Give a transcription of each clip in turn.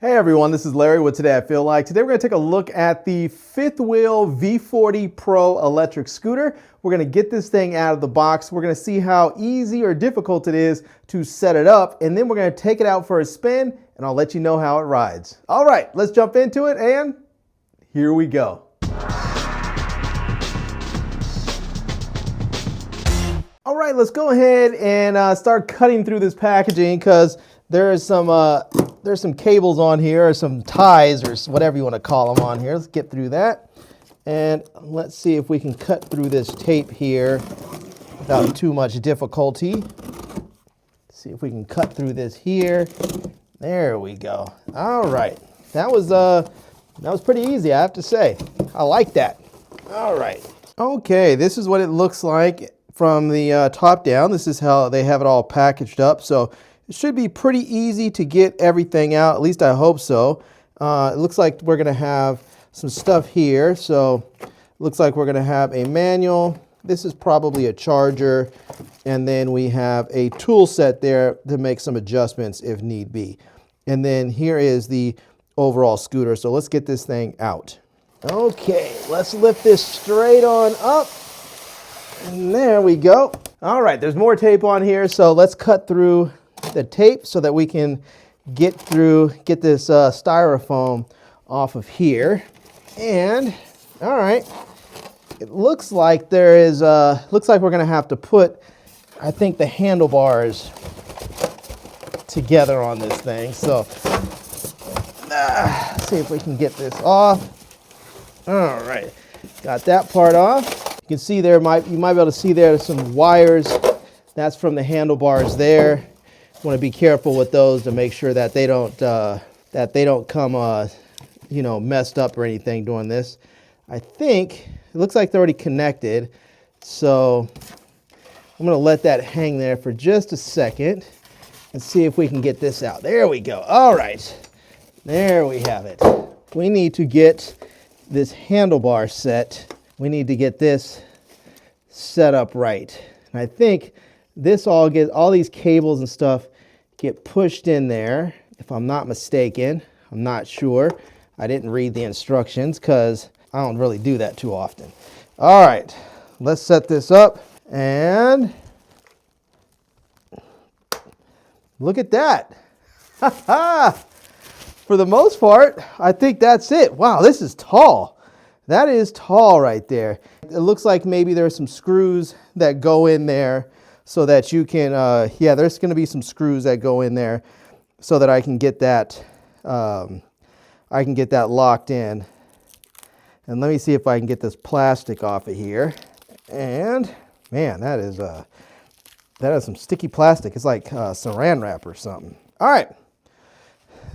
Hey everyone, this is Larry with Today I Feel Like. Today we're going to take a look at the fifth wheel V40 Pro electric scooter. We're going to get this thing out of the box. We're going to see how easy or difficult it is to set it up, and then we're going to take it out for a spin, and I'll let you know how it rides. All right, let's jump into it, and here we go. All right, let's go ahead and start cutting through this packaging because there's some cables on here, or some ties, or whatever you want to call them on here. Let's get through that. And let's see if we can cut through this tape here without too much difficulty. Let's see if we can cut through this here. There we go. All right. That was pretty easy, I have to say. I like that. All right. Okay, this is what it looks like from the top down. This is how they have it all packaged up. So it should be pretty easy to get everything out, at least I hope so. It looks like we're gonna have some stuff here. So it looks like we're gonna have a manual. This is probably a charger. And then we have a tool set there to make some adjustments if need be. And then here is the overall scooter. So let's get this thing out. Okay, let's lift this straight on up. And there we go. All right, there's more tape on here. So let's cut through the tape so that we can get this styrofoam off of here. And all right, it looks like we're gonna have to put, I think, the handlebars together on this thing. So let's see if we can get this off. All right, got that part off. You can see there, you might be able to see there's some wires. That's from the handlebars there. Want to be careful with those to make sure that they don't come messed up or anything doing this. I think it looks like they're already connected, so I'm going to let that hang there for just a second and see if we can get this out. There we go. All right, there we have it. We need to get this handlebar set. We need to get this set up right, and I think this all these cables and stuff get pushed in there, if I'm not mistaken. I'm not sure. I didn't read the instructions because I don't really do that too often. All right, let's set this up, and look at that. For the most part, I think that's it. Wow, this is tall. That is tall right there. It looks like maybe there's some screws that go in there so that you can, there's going to be some screws that go in there so that I can get that, locked in. And let me see if I can get this plastic off of here. And man, that is some sticky plastic. It's like saran wrap or something. All right,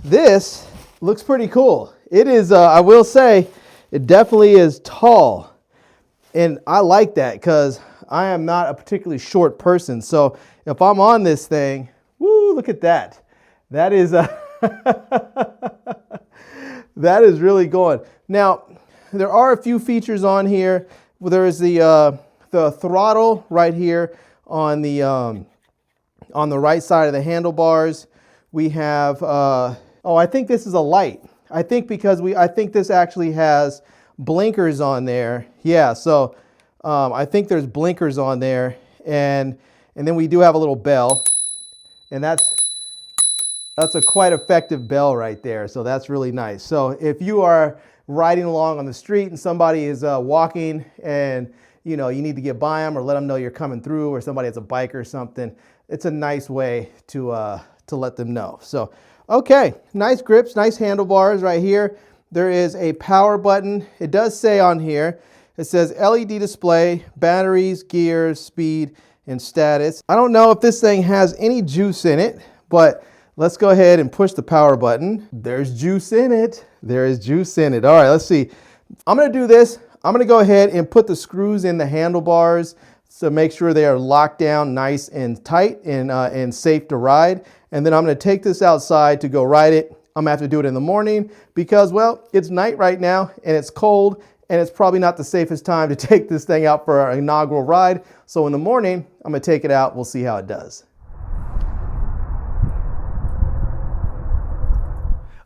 this looks pretty cool. It is, I will say, it definitely is tall, and I like that because I am not a particularly short person. So if I'm on this thing, woo, look at that. That is that is really going. Now, there are a few features on here. There is the throttle right here on the right side of the handlebars. We have I think this is a light. I think this actually has blinkers on there. Yeah, so I think there's blinkers on there, and then we do have a little bell, and that's a quite effective bell right there. So that's really nice. So if you are riding along on the street and somebody is walking, and you need to get by them or let them know you're coming through, or somebody has a bike or something, it's a nice way to let them know. So okay, nice grips, nice handlebars right here. There is a power button. It does say on here, it says LED display, batteries, gears, speed, and status. I don't know if this thing has any juice in it, but let's go ahead and push the power button. There's juice in it. There is juice in it. All right, let's see. I'm gonna do this. I'm gonna go ahead and put the screws in the handlebars to make sure they are locked down nice and tight and safe to ride. And then I'm gonna take this outside to go ride it. I'm gonna have to do it in the morning because, well, it's night right now and it's cold, and it's probably not the safest time to take this thing out for our inaugural ride. So in the morning, I'm gonna take it out. We'll see how it does.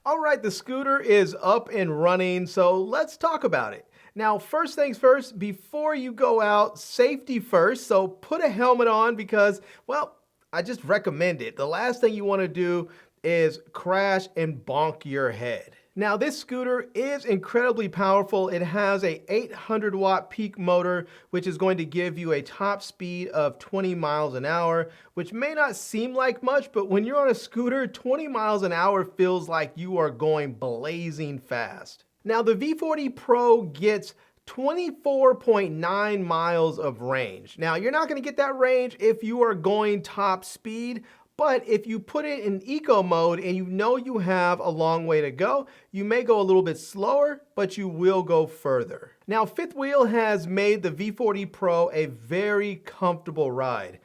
All right, the scooter is up and running, so let's talk about it. Now, first things first, before you go out, safety first. So put a helmet on because, well, I just recommend it. The last thing you want to do is crash and bonk your head. Now, this scooter is incredibly powerful. It has a 800 watt peak motor, which is going to give you a top speed of 20 miles an hour, which may not seem like much, but when you're on a scooter, 20 miles an hour feels like you are going blazing fast. Now, the V40 Pro gets 24.9 miles of range. Now, you're not going to get that range if you are going top speed, but if you put it in eco mode and you know you have a long way to go, you may go a little bit slower, but you will go further. Now, Fifth Wheel has made the V40 Pro a very comfortable ride.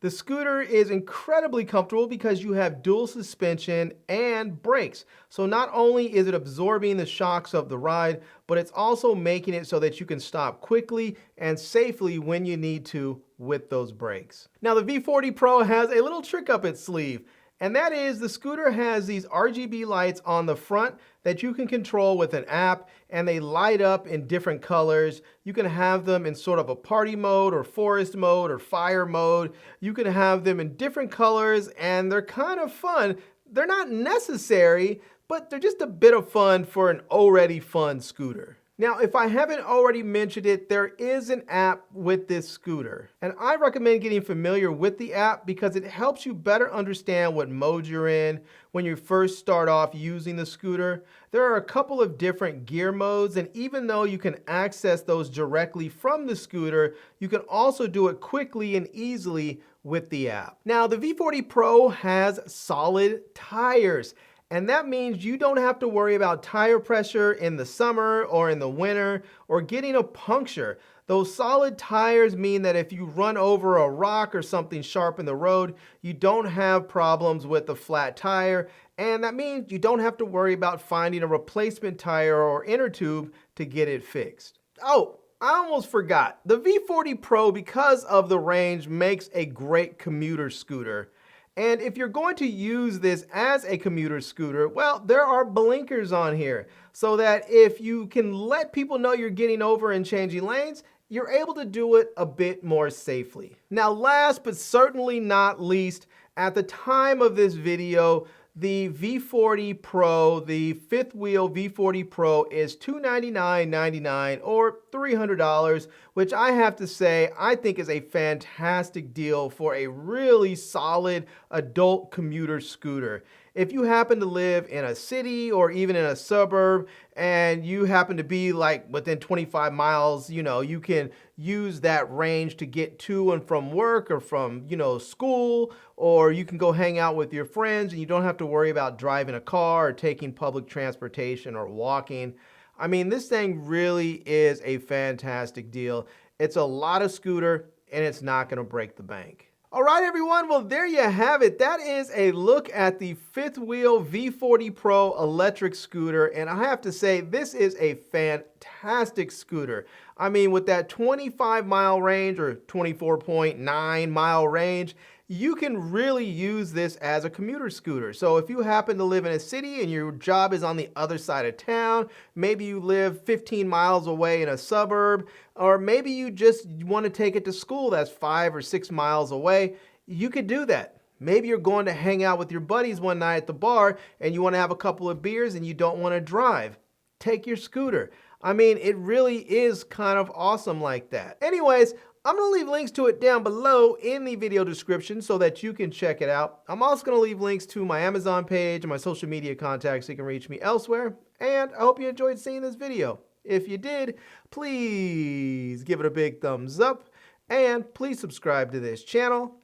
The scooter is incredibly comfortable because you have dual suspension and brakes. So not only is it absorbing the shocks of the ride, but it's also making it so that you can stop quickly and safely when you need to with those brakes. Now the V40 Pro has a little trick up its sleeve, and that is the scooter has these RGB lights on the front that you can control with an app, and they light up in different colors. You can have them in sort of a party mode or forest mode or fire mode. You can have them in different colors, and they're kind of fun. They're not necessary, but they're just a bit of fun for an already fun scooter. Now, if I haven't already mentioned it, there is an app with this scooter. And I recommend getting familiar with the app because it helps you better understand what mode you're in when you first start off using the scooter. There are a couple of different gear modes, and even though you can access those directly from the scooter, you can also do it quickly and easily with the app. Now, the V40 Pro has solid tires. And that means you don't have to worry about tire pressure in the summer or in the winter or getting a puncture. Those solid tires mean that if you run over a rock or something sharp in the road, you don't have problems with the flat tire. And that means you don't have to worry about finding a replacement tire or inner tube to get it fixed. Oh, I almost forgot. The V40 Pro, because of the range, makes a great commuter scooter. And if you're going to use this as a commuter scooter, well, there are blinkers on here so that if you can let people know you're getting over and changing lanes, you're able to do it a bit more safely. Now, last but certainly not least, at the time of this video, the V40 Pro, the fifth wheel V40 Pro is $299.99 or $300, which I have to say I think is a fantastic deal for a really solid adult commuter scooter. If you happen to live in a city or even in a suburb and you happen to be like within 25 miles, you can use that range to get to and from work or from, school, or you can go hang out with your friends and you don't have to worry about driving a car or taking public transportation or walking. I mean, this thing really is a fantastic deal. It's a lot of scooter and it's not going to break the bank. All right, everyone. Well, there you have it. That is a look at the fifth wheel V40 Pro electric scooter. And I have to say, this is a fantastic scooter. I mean, with that 25-mile range or 24.9-mile range, you can really use this as a commuter scooter. So if you happen to live in a city and your job is on the other side of town, maybe you live 15 miles away in a suburb, or maybe you just want to take it to school that's 5 or 6 miles away, you could do that. Maybe you're going to hang out with your buddies one night at the bar and you want to have a couple of beers and you don't want to drive. Take your scooter. I mean, it really is kind of awesome like that. Anyways, I'm going to leave links to it down below in the video description so that you can check it out. I'm also going to leave links to my Amazon page and my social media contacts so you can reach me elsewhere. And I hope you enjoyed seeing this video. If you did, please give it a big thumbs up and please subscribe to this channel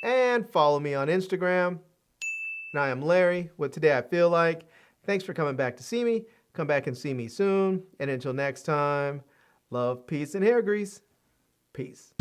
and follow me on Instagram. And I am Larry with Today I Feel Like. Thanks for coming back to see me. Come back and see me soon. And until next time, love, peace, and hair grease. Peace.